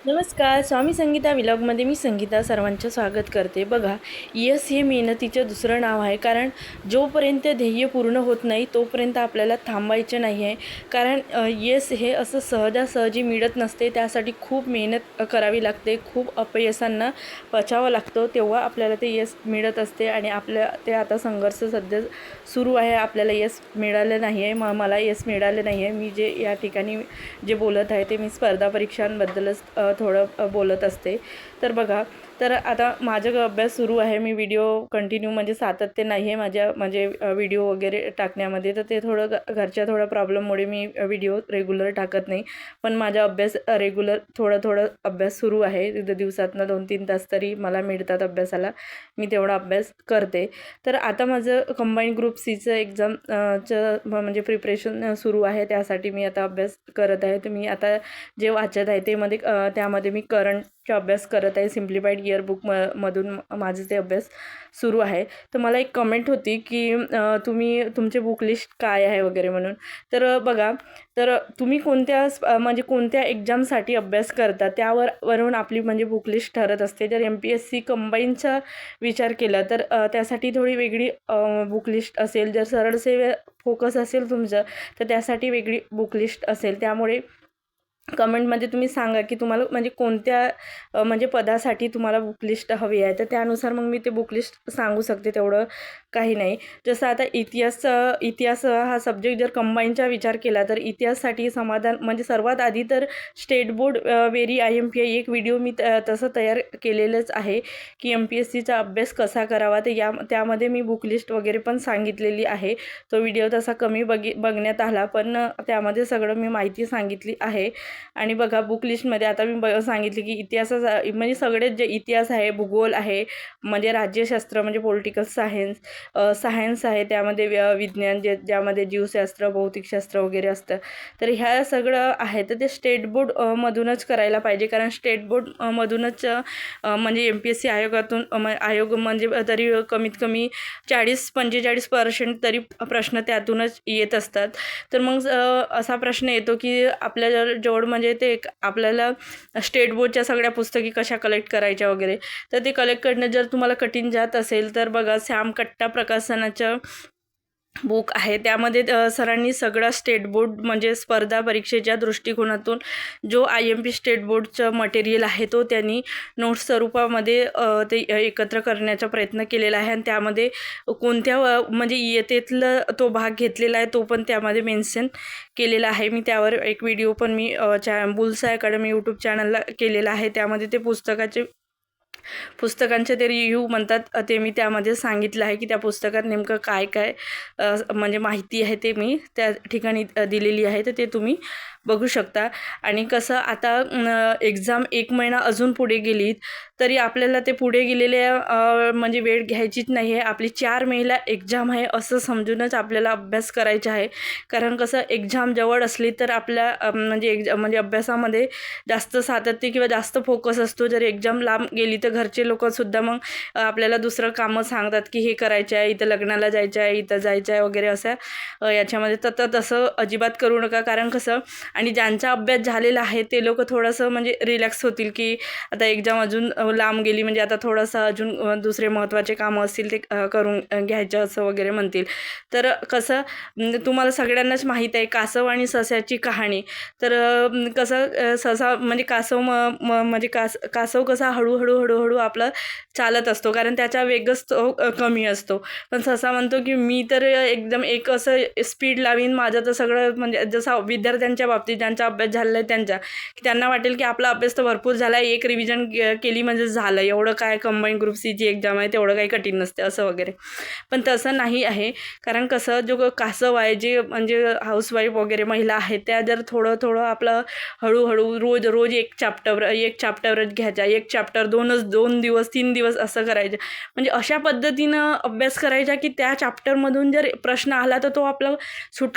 नमस्कार. स्वामी संगीता व्लॉगमध्ये मी संगीता सर्वांचं स्वागत करते. बघा, यश हे मेहनतीचं दुसरं नाव आहे. कारण जोपर्यंत ध्येय पूर्ण होत नाही तोपर्यंत आपल्याला थांबायचं नाही आहे. कारण यश हे असं सहजासहजी मिळत नसते. त्यासाठी खूप मेहनत करावी लागते. खूप अपयशांना पचावं लागतं, तेव्हा आपल्याला ते यश मिळत असते. आणि आपल्या ते आता संघर्ष सध्या सुरू आहे. आपल्याला यश मिळालं नाही आहे. मला यश मिळालं नाही आहे. मी जे या ठिकाणी जे बोलत आहे ते मी स्पर्धा परीक्षांबद्दलच थोडं बोलत असते. तर बघा, तर आता माझं अभ्यास सुरू आहे. मी व्हिडिओ कंटिन्यू म्हणजे सातत्य नाही आहे माझ्या म्हणजे व्हिडिओ वगैरे टाकण्यामध्ये. तर ते थोडं घरच्या थोडा प्रॉब्लेममुळे मी व्हिडिओ रेग्युलर टाकत नाही. पण माझा अभ्यास रेग्युलर थोडं अभ्यास सुरू आहे. दिवसातनं 2-3 तास तरी मला मिळतात अभ्यासाला. मी तेवढा अभ्यास करते. तर आता माझं कंबाईंड ग्रुप सीचं एक्झाम म्हणजे प्रिपरेशन सुरू आहे. त्यासाठी मी आता अभ्यास करत आहे. तर मी आता जे वाचत आहे त्यामध्ये मी करंटचा अभ्यास करत आहे. सिम्प्लिफाईड इयरबुक मधून माझं ते अभ्यास सुरू आहे. तर मला एक कमेंट होती की तुम्ही तुमचे बुक लिस्ट काय आहे वगैरे म्हणून. तर बघा, तर तुम्ही म्हणजे कोणत्या एक्झामसाठी अभ्यास करता वरून आपली म्हणजे बुक लिस्ट ठरत असते. जर MPSC कंबाईनचा विचार केला तर त्यासाठी थोडी वेगळी बुक लिस्ट असेल. जर सरळ सेवा फोकस असेल तुमचं तर त्यासाठी वेगळी बुक लिस्ट असेल. त्यामुळे कमेंटमध्ये तुम्ही सांगा की तुम्हाला म्हणजे कोणत्या म्हणजे पदासाठी तुम्हाला बुक लिस्ट हवी आहे. तर त्यानुसार मग मी ते बुक लिस्ट सांगू शकते. तेवढं काही नाही. जसं आता इतिहास हा सब्जेक्ट जर कंबाईनचा विचार केला तर इतिहाससाठी समाधान म्हणजे सर्वात आधी तर स्टेट बोर्ड व्हेरी IMPI एक व्हिडिओ मी तसं तयार केलेलंच आहे की MPSCचा अभ्यास कसा करावा. तर त्यामध्ये मी बुक लिस्ट वगैरे पण सांगितलेली आहे. तो व्हिडिओ तसा कमी बघण्यात आला, पण त्यामध्ये सगळं मी माहिती सांगितली आहे. आणि बघा, बुक लिस्टमध्ये आता मी सांगितले की इतिहासाचा म्हणजे सगळेच जे इतिहास आहे, भूगोल आहे, म्हणजे राज्यशास्त्र म्हणजे पॉलिटिकल सायन्स आहे, त्यामध्ये विज्ञान ज्यामध्ये जीवशास्त्र, भौतिकशास्त्र वगैरे असतं. तर ह्या सगळं आहे. तर ते स्टेट बोर्ड मधूनच करायला पाहिजे. कारण स्टेट बोर्ड मधूनच म्हणजे MPSC आयोग म्हणजे तरी कमीत कमी 40-45% तरी प्रश्न त्यातूनच येत असतात. तर मग असा प्रश्न येतो की आपल्या जवळ म्हणजे आपल्याला स्टेट बोर्डच्या सगळ्या पुस्तकी कशा कलेक्ट करायच्या वगैरे. तर ते कलेक्ट करणं जर तुम्हाला कठीण जात असेल तर बघा, श्याम कट्टा प्रकाशनाचं बुक आहे. त्यामध्ये सरांनी सगळा स्टेट बोर्ड म्हणजे स्पर्धा परीक्षेच्या दृष्टिकोनातून जो IMP स्टेट बोर्डचं मटेरियल आहे तो त्यांनी नोट्स स्वरूपामध्ये ते एकत्र करण्याचा प्रयत्न केलेला आहे. आणि त्यामध्ये कोणत्या म्हणजे इयत्तेतलं तो भाग घेतलेला आहे तो पण त्यामध्ये मेन्शन केलेला आहे. मी त्यावर एक व्हिडिओ पण मी बुल्सा अकॅडमी यूट्यूब चॅनलला केलेला आहे. त्यामध्ये ते पुस्तकांचे ते रिव्ह्यू म्हणतात, ते मी त्यामध्ये सांगितलं आहे की त्या पुस्तकात नेमकं काय काय म्हणजे माहिती आहे ते मी त्या ठिकाणी दिलेली आहे. तर ते तुम्ही बघू शकता. आणि कसं आता एक्झाम 1 महिना अजून पुढे गेली तरी आपल्याला ते पुढे गेलेल्या म्हणजे वेळ घ्यायचीच नाही आहे. आपली 4 मेला एक्झाम आहे असं समजूनच आपल्याला अभ्यास करायचा आहे. कारण कसं, एक्झाम जवळ असली तर आपल्या म्हणजे अभ्यासामध्ये जास्त सातत्य किंवा जास्त फोकस असतो. जर एक्झाम लांब गेली तर घरचे लोकंसुद्धा मग आपल्याला दुसरं कामं सांगतात की हे करायचं आहे, इथं लग्नाला जायचं आहे, इथं जायचं आहे वगैरे असं याच्यामध्ये. तर तसं अजिबात करू नका. कारण कसं, आणि ज्यांचा अभ्यास झालेला आहे ते लोक थोडंसं म्हणजे रिलॅक्स होतील की आता एक्झाम अजून लांब गेली म्हणजे आता थोडंसं अजून दुसरे महत्त्वाचे कामं असतील ते करून घ्यायचं असं वगैरे म्हणतील. तर कसं, तुम्हाला सगळ्यांनाच माहीत आहे कासव आणि सस्याची कहाणी. तर कसं ससा म्हणजे कासव कसा हळूहळू आपलं चालत असतो कारण त्याचा वेगच तो कमी असतो. पण ससा म्हणतो की मी तर एकदम एक असं स्पीड लावीन, माझं तर सगळं म्हणजे जसं विद्यार्थ्यांच्या बाबतीत ज्यांचा अभ्यास झालेला आहे त्यांना वाटेल की आपला अभ्यास तर भरपूर झाला आहे, एक रिव्हिजन केली म्हणजे झालं, एवढं काय कंबाईंड ग्रुप सीची एक्झाम आहे तेवढं काही कठीण नसते असं वगैरे. पण तसं नाही आहे. कारण कसं, जो कासव आहे जे म्हणजे हाऊसवाईफ वगैरे महिला आहेत त्या जर थोडं आपलं हळूहळू रोज एक चॅप्टरच घ्यायचा, एक चॅप्टर 2 दिवस 3 दिवस असं करायचं. म्हणजे अशा पद्धतीनं अभ्यास करायचा की त्या चॅप्टरमधून जर प्रश्न आला तर तो आपला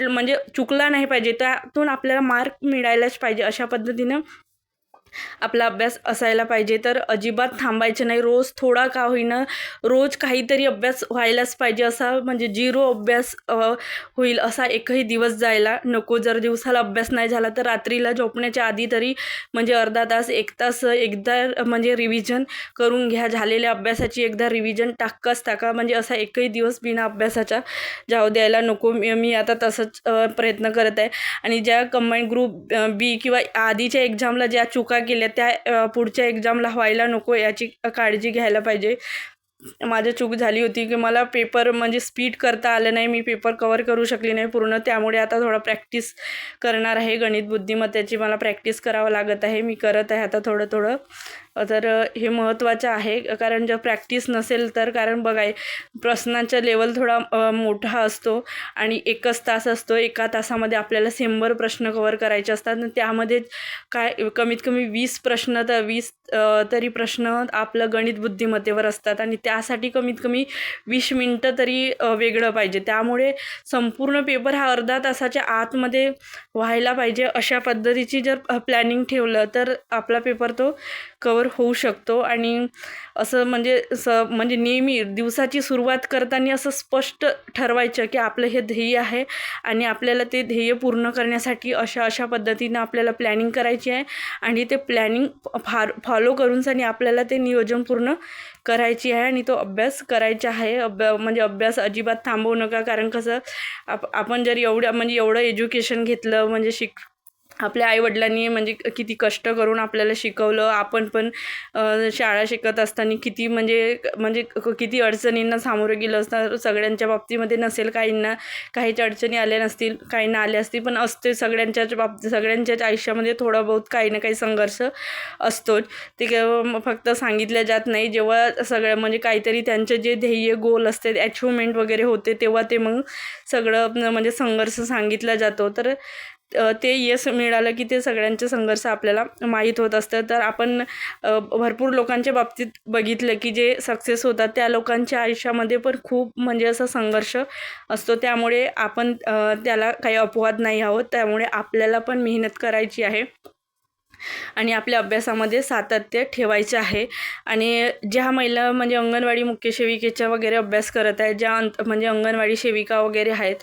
म्हणजे चुकला नाही पाहिजे, त्यातून आपल्याला मार्क मिळायलाच पाहिजे. अशा पद्धतीनं आपला अभ्यास असायला पाहिजे. तर अजिबात थांबायचं नाही. रोज थोडा का होईना रोज काहीतरी अभ्यास व्हायलाच पाहिजे. असा म्हणजे 0 अभ्यास होईल असा एकही दिवस जायला नको. जर दिवसाला अभ्यास नाही झाला तर रात्रीला झोपण्याच्या आधी तरी म्हणजे अर्धा तास 1 तास एकदा म्हणजे रिव्हिजन करून घ्या. झालेल्या अभ्यासाची एकदा रिव्हिजन टाका. म्हणजे असा एकही दिवस बिना अभ्यासाचा जाऊ द्यायला नको. मी आता तसंच प्रयत्न करत आहे. आणि ज्या कंबाईंड ग्रुप बी किंवा आधीच्या एक्झामला ज्या चुका केल्या त्या पुढच्या एक्झामला व्हायला नको याची काळजी घ्यायला पाहिजे. माझी चूक झाली होती की मला पेपर म्हणजे स्पीड करता आलं नाही. मी पेपर कवर करू शकली नाही पूर्ण. त्यामुळे आता थोडं प्रॅक्टिस करणार आहे. गणित बुद्धिमत्तेची मला प्रॅक्टिस करावं लागत आहे. मी करत आहे आता थोडं. तर हे महत्त्वाचं आहे. कारण जर प्रॅक्टिस नसेल तर कारण बघा प्रश्नांचा लेवल थोडा मोठा असतो आणि 1च तास असतो. 1 तासामध्ये आपल्याला 100 प्रश्न कवर करायचे असतात. त्यामध्ये काय कमीत कमी 20 प्रश्न तर 20 तरी प्रश्न आपलं गणित बुद्धिमत्तेवर असतात आणि त्यासाठी कमीत कमी 20 मिनटं तरी वेगळं पाहिजे. त्यामुळे संपूर्ण पेपर हा अर्धा तासाच्या आतमध्ये व्हायला पाहिजे. अशा पद्धतीची जर प्लॅनिंग ठेवलं तर आपला पेपर तो कवर होऊ शकतो. आणि असं म्हणजे नेहमी दिवसाची सुरुवात करताना असं स्पष्ट ठरवायचं की आपलं हे ध्येय आहे आणि आपल्याला ते ध्येय पूर्ण करण्यासाठी अशा पद्धतीनं आपल्याला प्लॅनिंग करायची आहे. आणि ते प्लॅनिंग फॉलो करूनच आपल्याला ते नियोजन पूर्ण करायची आहे आणि तो अभ्यास करायचा आहे. म्हणजे अभ्यास अजिबात थांबवू नका. कारण कसं आपण जर एवढं एज्युकेशन घेतलं म्हणजे आपल्या आईवडिलांनी म्हणजे किती कष्ट करून आपल्याला शिकवलं. आपण पण शाळा शिकत असताना किती किती अडचणींना सामोरं गेलं असतं. सगळ्यांच्या बाबतीमध्ये नसेल, काहीच अडचणी आल्या नसतील, काहींना आल्या असतील, पण असते सगळ्यांच्याच आयुष्यामध्ये थोडा बहुत काही ना काही संघर्ष असतोच. ते फक्त सांगितल्या जात नाही. जेव्हा सगळं म्हणजे काहीतरी त्यांचं जे ध्येय गोल असते अचिव्हमेंट वगैरे होते तेव्हा ते मग सगळं म्हणजे संघर्ष सांगितला जातो. तर ते यश मिळालं की ते संघर्ष आपल्याला माहीत होत असतं. तर आपण भरपूर लोकांच्या बाबतीत बघितलं की जे सक्सेस होतात त्या लोकांच्या आयुष्यामध्ये पण खूप म्हणजे असा संघर्ष असतो. त्यामुळे आपण त्याला काही अपवाद नाही आहोत. त्यामुळे आपल्याला पण मेहनत करायची आहे आणि आपल्या अभ्यासामध्ये सातत्य ठेवायचं आहे. आणि ज्या महिला म्हणजे अंगणवाडी मुख्य सेविकेचा वगैरे अभ्यास करत आहेत, ज्या म्हणजे अंगणवाडी सेविका वगैरे आहेत,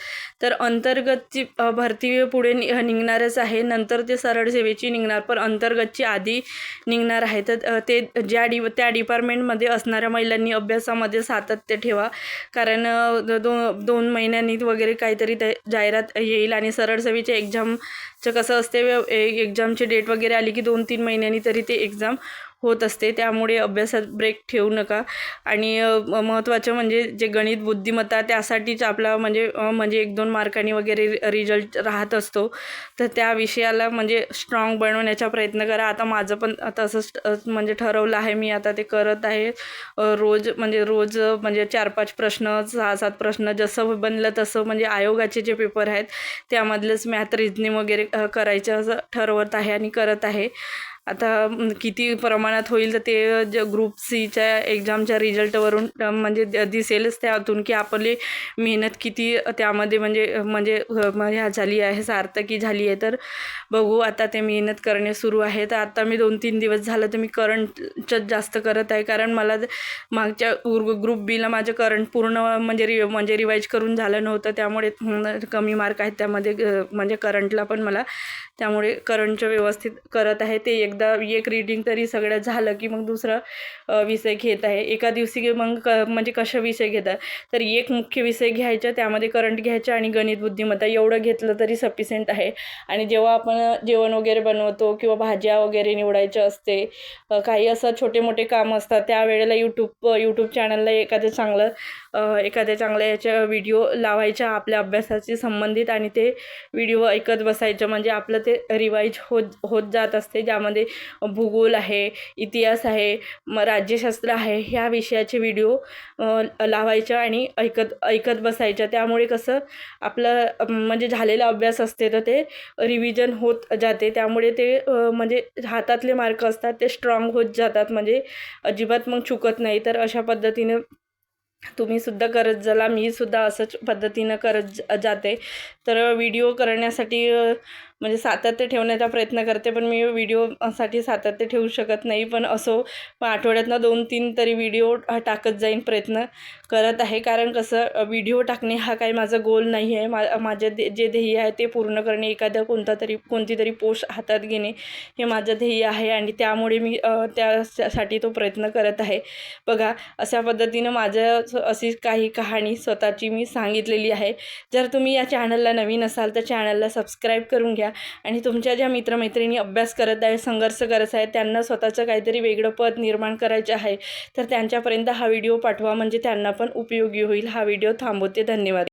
तर अंतर्गतची भरती पुढे निघणारच आहे. नंतर ते सरळ सेवेची निघणार, पण अंतर्गतची आधी निघणार आहे. तर त्या डिपार्टमेंटमध्ये असणाऱ्या महिलांनी अभ्यासामध्ये सातत्य ठेवा. कारण 2 महिन्यांनी वगैरे काहीतरी जाहिरात येईल आणि सरळ सेवेच्या एक्झामचं कसं असते एक्झामची डेट वगैरे आली की 2-3 महिन्यांनी तरी ते एक्झाम होत असते. त्यामुळे अभ्यासात ब्रेक ठेवू नका. आणि महत्त्वाचं म्हणजे जे गणित बुद्धिमत्ता त्यासाठीच आपला म्हणजे 1-2 मार्कांनी वगैरे रिझल्ट राहत असतो. तर त्या विषयाला म्हणजे स्ट्रॉंग बनवण्याचा प्रयत्न करा. आता माझं पण तसंच म्हणजे ठरवलं आहे. मी आता ते करत आहे. रोज 4-5 प्रश्न 6-7 प्रश्न जसं बनलं तसं म्हणजे आयोगाचे जे पेपर आहेत त्यामधलेच मॅथ रिजनिंग वगैरे करायचं असं ठरवत आहे आणि करत आहे. आता किती प्रमाणात होईल तर ते जे ग्रुप सीच्या एक्झामच्या रिझल्टवरून म्हणजे दिसेलच त्यातून की आपली मेहनत किती त्यामध्ये म्हणजे ह्या झाली आहे, सार्थकी झाली आहे. तर बघू आता ते मेहनत करणे सुरू आहे. तर आता मी 2-3 दिवस झालं तर मी करंटच जास्त करत आहे. कारण मला मागच्या ग्रुप बीला माझं करंट पूर्ण म्हणजे रिवाईज करून झालं नव्हतं. त्यामुळे कमी मार्क आहेत त्यामध्ये म्हणजे करंटला पण मला. त्यामुळे करंटचं व्यवस्थित करत आहे. ते एकदा एक रीडिंग तरी सगळं झालं की मग दुसरा विषय घेत आहे. एका दिवशी मग म्हणजे कशा विषय घेतात तर एक मुख्य विषय घ्यायचा, त्यामध्ये करंट घ्यायचं आणि गणित बुद्धिमत्ता एवढं घेतलं तरी सफिशियंट आहे. आणि जेव्हा आपण जेवण वगैरे बनवतो किंवा भाज्या वगैरे निवडायच्या असते, काही असं छोटे मोठे काम असतात, त्यावेळेला यूट्यूब चॅनलला एखाद्या चांगल्या याच्या व्हिडिओ लावायच्या आपल्या अभ्यासाशी संबंधित आणि ते व्हिडिओ ऐकत बसायचं. म्हणजे आपलं ते रिवाईज होत जात असते. ज्यामध्ये भूगोल आहे, इतिहास आहे, राज्यशास्त्र आहे, ह्या विषयाचे व्हिडिओ लावायच्या आणि ऐकत बसायच्या. त्यामुळे कसं आपलं म्हणजे झालेला अभ्यास असते तर ते रिव्हिजन होत जाते. त्यामुळे ते म्हणजे हातातले मार्क असतात ते स्ट्रॉंग होत जातात, म्हणजे अजिबात मग चुकत नाही. तर अशा पद्धतीने तुम्ही सुद्धा करत चला. मी सुद्धा असंच पद्धतीनं करत जाते. तर व्हिडिओ करण्यासाठी म्हणजे सातत्य ठेवण्याचा प्रयत्न करते, पण मी व्हिडिओसाठी सातत्य ठेवू शकत नाही. पण असो, पण आठवड्यातनं 2-3 तरी व्हिडिओ टाकत जाईन, प्रयत्न करत आहे. कारण कसं व्हिडिओ टाकणे हा काही माझा गोल नाही आहे. माझे जे ध्येय आहे ते पूर्ण करणे, कोणती तरी पोस्ट हातात घेणे हे माझं ध्येय आहे आणि त्यामुळे मी त्यासाठी तो प्रयत्न करत आहे. बघा, अशा पद्धतीनं माझं अशी काही कहाणी स्वतःची मी सांगितलेली आहे. जर तुम्ही या चॅनलला नवीन असाल तर चॅनलला सबस्क्राईब करून घ्या आणि तुमच्या ज्या मित्रमैत्रिणी अभ्यास करत आहे, संघर्ष करत आहेत, त्यांना स्वतःचं काहीतरी वेगळं पद निर्माण करायचे आहे तर त्यांच्यापर्यंत हा व्हिडिओ पाठवा, म्हणजे त्यांना पण उपयोगी होईल. हा व्हिडिओ थांबवते. धन्यवाद.